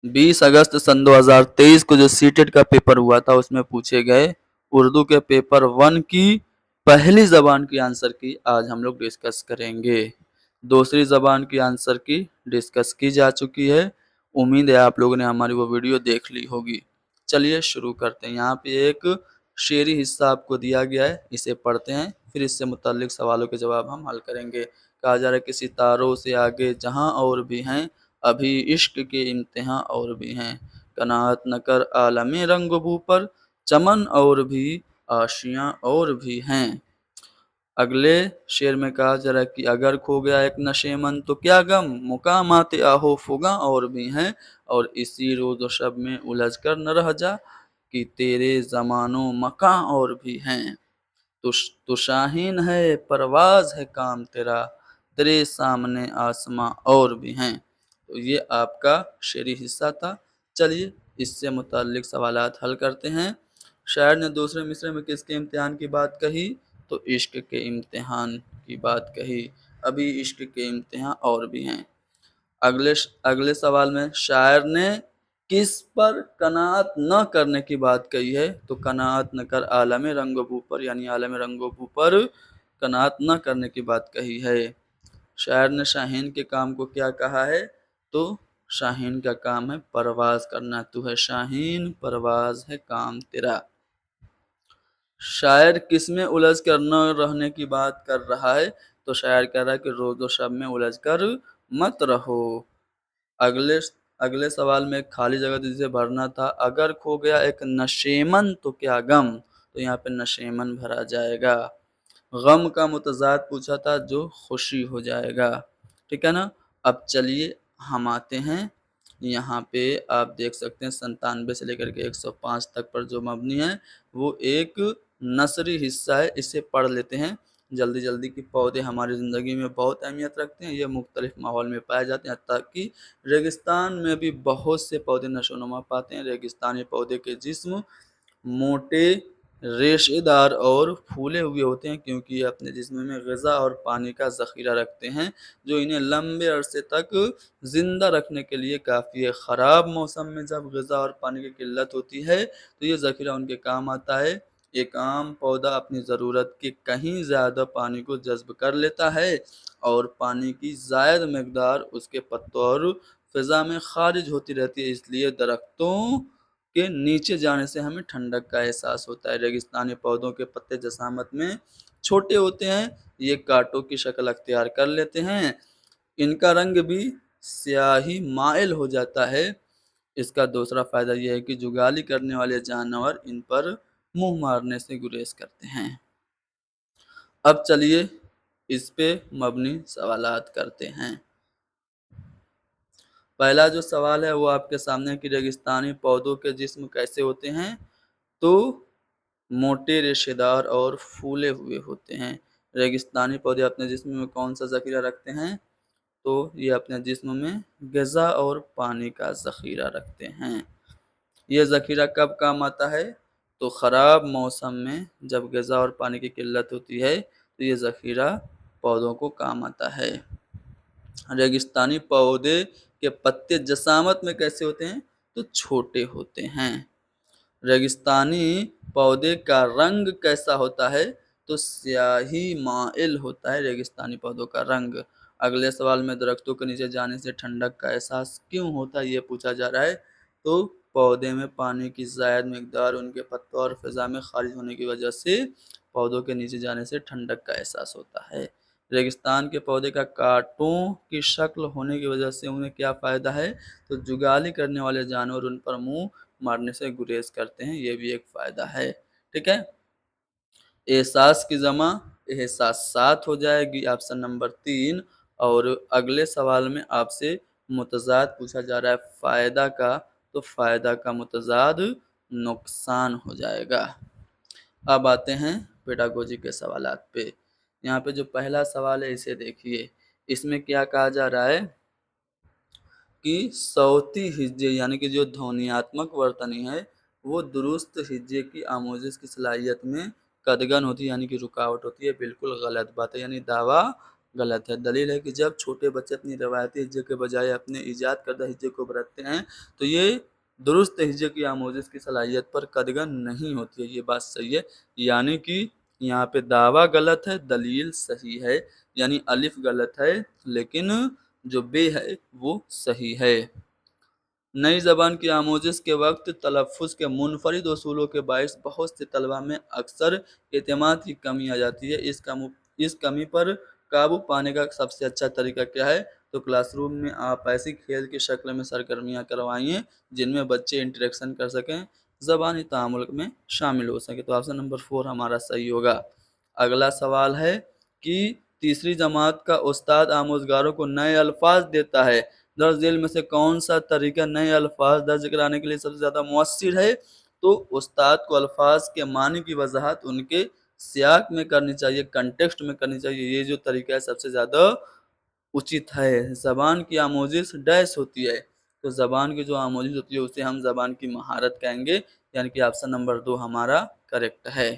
20 अगस्त सन 2023 को जो सीटेट का पेपर हुआ था उसमें पूछे गए उर्दू के पेपर 1 की पहली ज़बान की आंसर की आज हम लोग डिस्कस करेंगे। दूसरी ज़बान की आंसर की डिस्कस की जा चुकी है। उम्मीद है आप लोगों ने हमारी वो वीडियो देख ली होगी। चलिए शुरू करते हैं। यहाँ पे एक शेरी हिस्सा आपको दिया गया है, इसे पढ़ते हैं, फिर इससे मुताल्लिक सवालों के जवाब हम हल करेंगे। कहा जा रहा है कि सितारों से आगे जहाँ और भी हैं, अभी इश्क के इम्तिहान और भी हैं। कनाअत न कर आलमे रंग बू पर, चमन और भी आशियाँ और भी हैं। अगले शेर में कहा जा रहा है कि अगर खो गया एक नशेमन तो क्या गम, मुकामात आहो फुगा और भी हैं। और इसी रोज़ व शब में उलझ कर न रह जा, कि तेरे ज़मानो मकां और भी हैं। तो शाहीन है परवाज़ है काम तेरा, तेरे सामने आसमां और भी हैं। तो ये आपका शेरी हिस्सा था। चलिए इससे मुताल्लिक सवालात हल करते हैं। शायर ने दूसरे मिसरे में किसके इम्तिहान की बात कही? तो इश्क के इम्तिहान की बात कही। अभी इश्क के इम्तिहान और भी हैं। अगले अगले सवाल में शायर ने किस पर कनाअत न करने की बात कही है? तो कनाअत न कर आलम रंगबू पर, यानी आलम रंगबू पर कनाअत न करने की बात कही है। शायर ने शाहीन के काम को क्या कहा है? तो शाहीन का काम है परवाज करना। तू है शाहीन परवाज है काम तेरा। शायर किस में उलझ कर न रहने की बात कर रहा है? तो शायर कह रहा है कि रोज़ो शब में उलझ कर मत रहो। अगले अगले सवाल में एक खाली जगह जिसे भरना था। अगर खो गया एक नशेमन तो क्या गम, तो यहाँ पे नशेमन भरा जाएगा। गम का मुतज़ाद पूछा था जो खुशी हो जाएगा। ठीक है ना। अब चलिए हम आते हैं यहाँ पे। आप देख सकते हैं 97 से लेकर के 105 तक पर जो मबनी है वो एक नसरी हिस्सा है। इसे पढ़ लेते हैं जल्दी जल्दी। कि पौधे हमारी ज़िंदगी में बहुत अहमियत रखते हैं। ये मुख्तलिफ माहौल में पाए जाते हैं, ताकि रेगिस्तान में भी बहुत से पौधे नशोनुमा पाते हैं। रेगिस्तानी पौधे के जिस्म मोटे, रेशेदार और फूले हुए होते हैं, क्योंकि ये अपने जिस्म में ग़िज़ा और पानी का ज़ख़ीरा रखते हैं, जो इन्हें लंबे अरसे तक ज़िंदा रखने के लिए काफ़ी है। ख़राब मौसम में जब ग़िज़ा और पानी की किल्लत होती है तो ये ज़ख़ीरा उनके काम आता है। एक आम पौधा अपनी ज़रूरत के कहीं ज़्यादा पानी को जज़्ब कर लेता है, और पानी की ज़ायद मकदार उसके पत्तों और फ़िज़ा में ख़ारिज होती रहती है। इसलिए दरख्तों के नीचे जाने से हमें ठंडक का एहसास होता है। रेगिस्तानी पौधों के पत्ते जसामत में छोटे होते हैं। ये कांटों की शक्ल अख्तियार कर लेते हैं। इनका रंग भी स्याही माइल हो जाता है। इसका दूसरा फ़ायदा यह है कि जुगाली करने वाले जानवर इन पर मुंह मारने से गुरेज करते हैं। अब चलिए इस पे मबनी सवालात करते हैं। पहला जो सवाल है वो आपके सामने कि रेगिस्तानी पौधों के जिस्म कैसे होते हैं? तो मोटे, रेशेदार और फूले हुए होते हैं। रेगिस्तानी पौधे अपने जिस्म में कौन सा ज़ख़ीरा रखते हैं? तो ये अपने जिस्म में ग़िज़ा और पानी का ज़ख़ीरा रखते हैं। ये ज़ख़ीरा कब काम आता है? तो ख़राब मौसम में जब ग़िज़ा और पानी की किल्लत होती है तो ये ज़ख़ीरा पौधों को काम आता है। रेगिस्तानी पौधे के पत्ते जसामत में कैसे होते हैं? तो छोटे होते हैं। रेगिस्तानी पौधे का रंग कैसा होता है? तो स्याही माइल होता है रेगिस्तानी पौधों का रंग। अगले सवाल में दरख्तों के नीचे जाने से ठंडक का एहसास क्यों होता है, ये पूछा जा रहा है। तो पौधे में पानी की ज़ायद मकदार उनके पत्तों और फ़िज़ा में खारिज होने की वजह से पौधों के नीचे जाने से ठंडक का एहसास होता है। रेगिस्तान के पौधे का कांटों की शक्ल होने की वजह से उन्हें क्या फ़ायदा है? तो जुगाली करने वाले जानवर उन पर मुंह मारने से गुरेज करते हैं, ये भी एक फ़ायदा है। ठीक है। एहसास की जमा एहसासात हो जाएगी, ऑप्शन नंबर 3। और अगले सवाल में आपसे मुतज़ाद पूछा जा रहा है फ़ायदा का, तो फ़ायदा का मुतज़ाद नुकसान हो जाएगा। अब आते हैं पेडागोजी के सवालात पे। यहाँ पे जो पहला सवाल है इसे देखिए। इसमें क्या कहा जा रहा है कि सौती हिज्जे यानी कि जो ध्वनियात्मक वर्तनी है वो दुरुस्त हिज्जे की आमोजिश की सलाहियत में कदगन होती है, यानी कि रुकावट होती है। बिल्कुल गलत बात है, यानी दावा गलत है। दलील है कि जब छोटे बच्चे अपनी रवायती हिज्जे के बजाय अपने ईजाद करदा हिज्जे को बरतते हैं तो ये दुरुस्त हिज्जे की आमोज़िश की सलाहियत पर कदगन नहीं होती है। ये बात सही है, यानी कि यहाँ पे दावा गलत है, दलील सही है, यानी अलिफ गलत है लेकिन जो बे है वो सही है। नई ज़बान की आमोज़िश के वक़्त तलफ़्फ़ुज़ के मुनफ़रिद उसूलों के बाइस बहुत से तलबा में अक्सर एतमाद की कमी आ जाती है। इस कमी पर काबू पाने का सबसे अच्छा तरीका क्या है? तो क्लासरूम में आप ऐसी खेल की शक्ल में सरगर्मियाँ करवाइए जिनमें बच्चे इंटरेक्शन कर सकें, ज़बानी तामुल में शामिल हो सकें। तो ऑप्शन नंबर 4 हमारा सही होगा। अगला सवाल है कि तीसरी जमात का उस्ताद आमोज़गारों को नए अल्फ़ाज़ देता है। दर्ज झेल में से कौन सा तरीका नए अल्फाज दर्ज कराने के लिए सबसे ज़्यादा मुअस्सिर है? तो उस्ताद को अल्फाज के मानी की वजाहत उनके सियाक में करनी चाहिए, कंटेक्स्ट में करनी चाहिए। ये जो तरीका है सबसे ज़्यादा उचित है। ज़बान की आमोजिश डैश होती है, तो ज़बान की जो आमोजिश होती है उसे हम ज़बान की महारत कहेंगे, यानी कि ऑप्शन नंबर 2 हमारा करेक्ट है।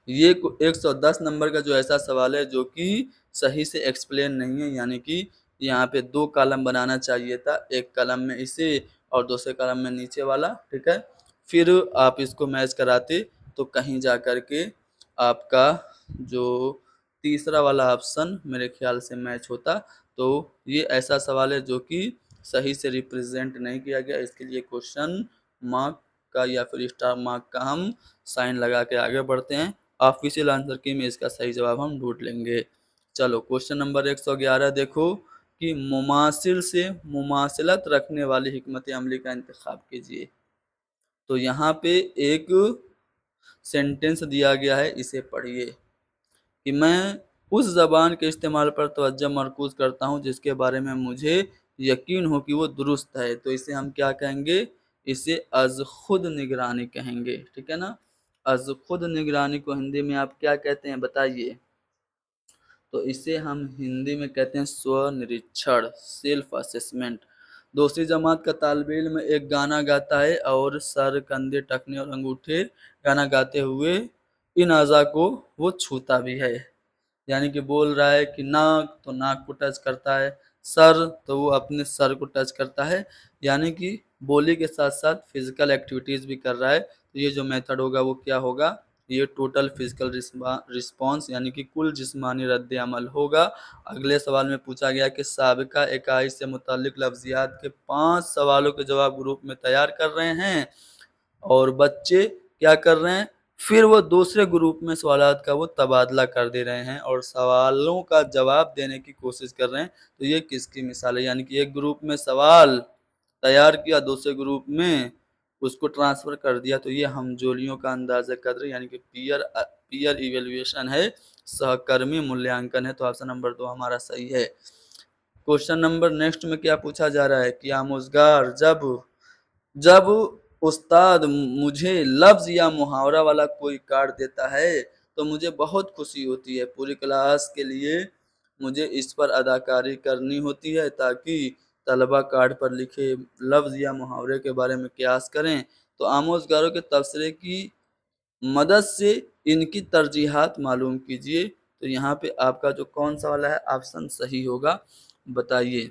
ये 110 नंबर का जो ऐसा सवाल है जो कि सही से एक्सप्लेन नहीं है, यानी कि यहाँ पे 2 कॉलम बनाना चाहिए था, एक कॉलम में इसे और दूसरे कॉलम में नीचे वाला, ठीक है। फिर आप इसको मैच कराते तो कहीं जा कर के आपका जो तीसरा वाला ऑप्शन मेरे ख्याल से मैच होता। तो ये ऐसा सवाल है जो कि सही से रिप्रेजेंट नहीं किया गया, इसके लिए क्वेश्चन मार्क का या फिर स्टार मार्क का हम साइन लगा के आगे बढ़ते हैं। ऑफिशियल आंसर की में इसका सही जवाब हम ढूंढ लेंगे। चलो क्वेश्चन नंबर 111 देखो कि मुमासिल से मुमासिलत रखने वाली हिकमत अमली का इंतखाब कीजिए। तो यहाँ पे एक सेंटेंस दिया गया है, इसे पढ़िए कि मैं उस ज़बान के इस्तेमाल पर तवज्जो मरकूज़ करता हूँ जिसके बारे में मुझे यकीन हो कि वो दुरुस्त है। तो इसे हम क्या कहेंगे? इसे अज़ खुद निगरानी कहेंगे, ठीक है ना। अज़ खुद निगरानी को हिंदी में आप क्या कहते हैं बताइए? तो इसे हम हिंदी में कहते हैं स्वनिरीक्षण, सेल्फ असेसमेंट। दूसरी जमात का तालिब इल्म एक गाना गाता है और सर, कंधे, टखने और अंगूठे गाना गाते हुए इन अज़ा को वो छूता भी है। यानी कि बोल रहा है कि नाक, तो नाक को टच करता है, सर तो वो अपने सर को टच करता है, यानी कि बोली के साथ साथ फिजिकल एक्टिविटीज़ भी कर रहा है। तो ये जो मेथड होगा वो क्या होगा? ये टोटल फिजिकल रिस्पॉन्स यानी कि कुल जिस्मानी रद्द अमल होगा। अगले सवाल में पूछा गया कि साबिका इकाई से मुताल्लिक लफ्ज़ियात के 5 सवालों के जवाब ग्रुप में तैयार कर रहे हैं और बच्चे क्या कर रहे हैं? फिर वो दूसरे ग्रुप में सवालात का वो तबादला कर दे रहे हैं और सवालों का जवाब देने की कोशिश कर रहे हैं। तो ये किसकी मिसाल है? यानी कि एक ग्रुप में सवाल तैयार किया, दूसरे ग्रुप में उसको ट्रांसफर कर दिया। तो ये हमजोलियों का अंदाज़ा कद्र यानी कि पीयर इवेल्युएशन है, सहकर्मी मूल्यांकन है। तो ऑप्शन नंबर 2 हमारा सही है। क्वेश्चन नंबर नेक्स्ट में क्या पूछा जा रहा है कि आमोज़गार जब जब उस्ताद मुझे लफ्ज़ या मुहावरा वाला कोई कार्ड देता है तो मुझे बहुत खुशी होती है। पूरी क्लास के लिए मुझे इस पर अदाकारी करनी होती है ताकि तलबा कार्ड पर लिखे लफ्ज़ या मुहावरे के बारे में क़यास करें। तो आमोज़गारों के तबसरे की मदद से इनकी तरजीहात मालूम कीजिए। तो यहाँ पे आपका जो कौन सा वाला है ऑप्शन सही होगा बताइए।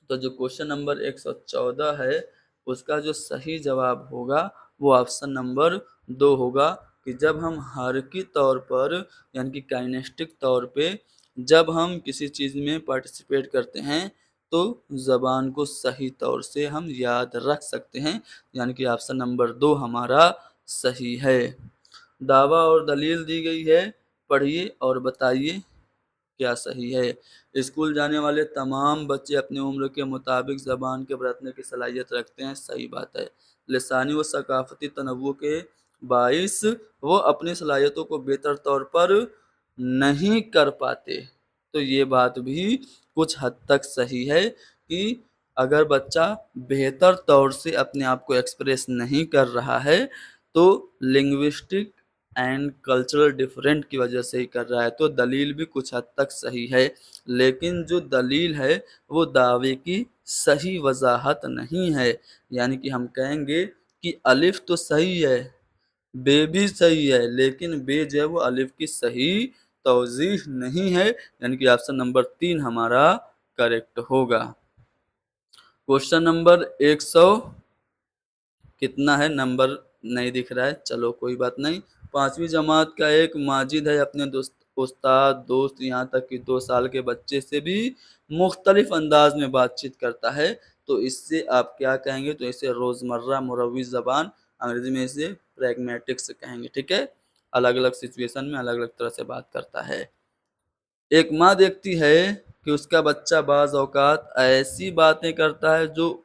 तो जो क्वेश्चन नंबर 114 है उसका जो सही जवाब होगा वो ऑप्शन नंबर 2 होगा कि जब हम हार्की तौर पर यानी कि काइनेस्टिक तौर पे जब हम किसी चीज़ में पार्टिसिपेट करते हैं तो ज़बान को सही तौर से हम याद रख सकते हैं, यानी कि ऑप्शन नंबर 2 हमारा सही है। दावा और दलील दी गई है, पढ़िए और बताइए क्या सही है। स्कूल जाने वाले तमाम बच्चे अपनी उम्र के मुताबिक ज़बान के बरतने की सलाहियत रखते हैं, सही बात है। लिसानी व सकाफ़ती तनव्वुर के बाइस वो अपनी सलाहियतों को बेहतर तौर पर नहीं कर पाते। तो ये बात भी कुछ हद तक सही है कि अगर बच्चा बेहतर तौर से अपने आप को एक्सप्रेस नहीं कर रहा है तो लिंग्विस्टिक एंड कल्चरल डिफरेंट की वजह से ही कर रहा है। तो दलील भी कुछ हद तक सही है, लेकिन जो दलील है वो दावे की सही वजाहत नहीं है। यानी कि हम कहेंगे कि अलिफ तो सही है, बे भी सही है, लेकिन बे जो है वो अलिफ की सही तौज़ीह नहीं है, यानी कि ऑप्शन नंबर 3 हमारा करेक्ट होगा। क्वेश्चन नंबर 100 कितना है, नंबर नहीं दिख रहा है, चलो कोई बात नहीं। 5वीं जमात का एक माजिद है, अपने दोस्त उस्ताद दोस्त यहाँ तक कि 2 साल के बच्चे से भी मुख्तलिफ अंदाज में बातचीत करता है, तो इससे आप क्या कहेंगे, तो इसे रोज़मर्रा मुरव्वी ज़बान, अंग्रेजी में इसे प्रैग्मेटिक्स कहेंगे, ठीक है। अलग अलग सिचुएशन में अलग अलग तरह से बात करता है। एक माँ देखती है कि उसका बच्चा बाज़ औक़ात ऐसी बातें करता है जो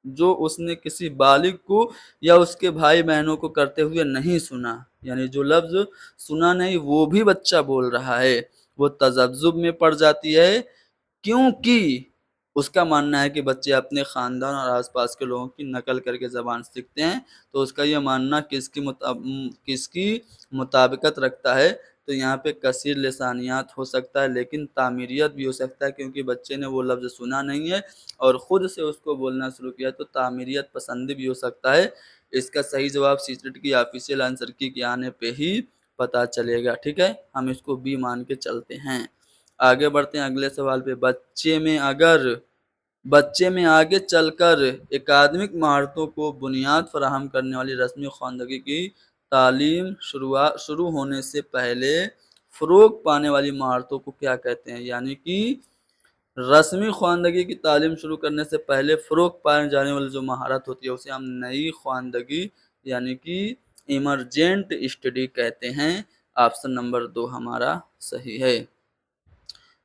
जो उसने किसी बालिग को या उसके भाई बहनों को करते हुए नहीं सुना, यानी जो लफ्ज़ सुना नहीं वो भी बच्चा बोल रहा है। वो तज़ब्ज़ुब में पड़ जाती है, क्योंकि उसका मानना है कि बच्चे अपने ख़ानदान और आस-पास के लोगों की नकल करके ज़बान सीखते हैं, तो उसका ये मानना किसकी मुताबिकत रखता है, तो यहाँ पे कसीर लिसानियात हो सकता है, लेकिन तामीरियत भी हो सकता है, क्योंकि बच्चे ने वो लफ्ज़ सुना नहीं है और ख़ुद से उसको बोलना शुरू किया, तो तामीरियत पसंद भी हो सकता है। इसका सही जवाब सीटेट की ऑफिशियल आंसर की के आने पे ही पता चलेगा, ठीक है। हम इसको बी मान के चलते हैं। आगे बढ़ते हैं अगले सवाल पे। बच्चे में आगे चलकर एकाडमिक महारतों को बुनियाद फराहम करने वाली रस्मी ख़वानदगी की तालीम शुरू होने से पहले फ़रोग़ पाने वाली महारतों को क्या कहते हैं, यानी कि रस्मी ख़वानदगी की तालीम शुरू करने से पहले फ़रोग़ पाने जाने वाली जो महारत होती है उसे हम नई ख़वानदगी यानी कि इमरजेंट स्टडी कहते हैं। ऑप्शन नंबर 2 हमारा सही है।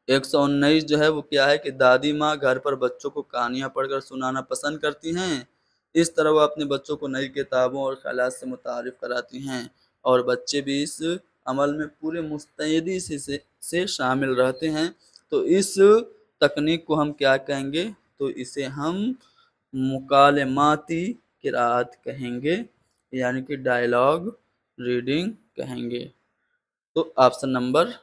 119 जो है वो क्या है कि दादी माँ घर पर बच्चों को कहानियाँ पढ़कर सुनाना पसंद करती हैं। इस तरह वो अपने बच्चों को नई किताबों और ख़यालात से मुतारिफ़ कराती हैं और बच्चे भी इस अमल में पूरे मुस्तैदी से शामिल रहते हैं। तो इस तकनीक को हम क्या कहेंगे, तो इसे हम मुकालमाती क़िराअत कहेंगे, यानी कि डायलॉग रीडिंग कहेंगे। तो ऑप्शन नंबर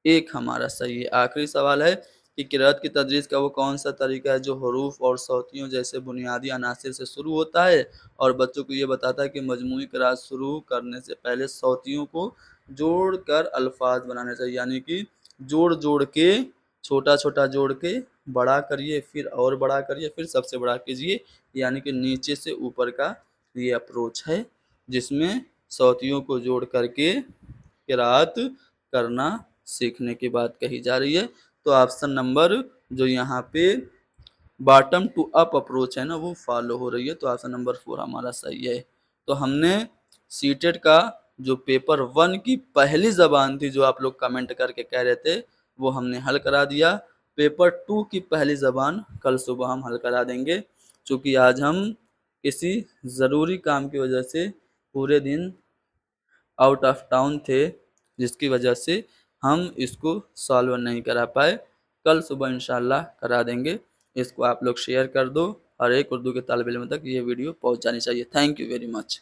1 हमारा सही है। आखिरी सवाल है कि क़िराअत की तदरीस का वो कौन सा तरीका है जो हरूफ और सौतियों जैसे बुनियादी अनासिर से शुरू होता है और बच्चों को ये बताता है कि मजमूई क़िराअत शुरू करने से पहले सौतियों को जोड़कर अल्फाज बनाने चाहिए, यानी कि जोड़ के छोटा छोटा जोड़ के बड़ा करिए, फिर और बड़ा करिए, फिर सबसे बड़ा कीजिए, यानी कि नीचे से ऊपर का ये अप्रोच है जिसमें सौतियों को जोड़ करके क़िराअत करना सीखने की बात कही जा रही है। तो ऑप्शन नंबर जो यहाँ पे बॉटम टू अप अप्रोच है ना वो फॉलो हो रही है, तो ऑप्शन नंबर 4 हमारा सही है। तो हमने सीटेट का जो पेपर 1 की पहली ज़बान थी जो आप लोग कमेंट करके कह रहे थे वो हमने हल करा दिया। पेपर 2 की पहली ज़बान कल सुबह हम हल करा देंगे, चूँकि आज हम किसी ज़रूरी काम की वजह से पूरे दिन आउट ऑफ टाउन थे, जिसकी वजह से हम इसको सॉल्व नहीं करा पाए। कल सुबह इंशाल्लाह करा देंगे। इसको आप लोग शेयर कर दो, हर एक उर्दू के तालिब इल्म तक ये वीडियो पहुंच जानी चाहिए। Thank you very much.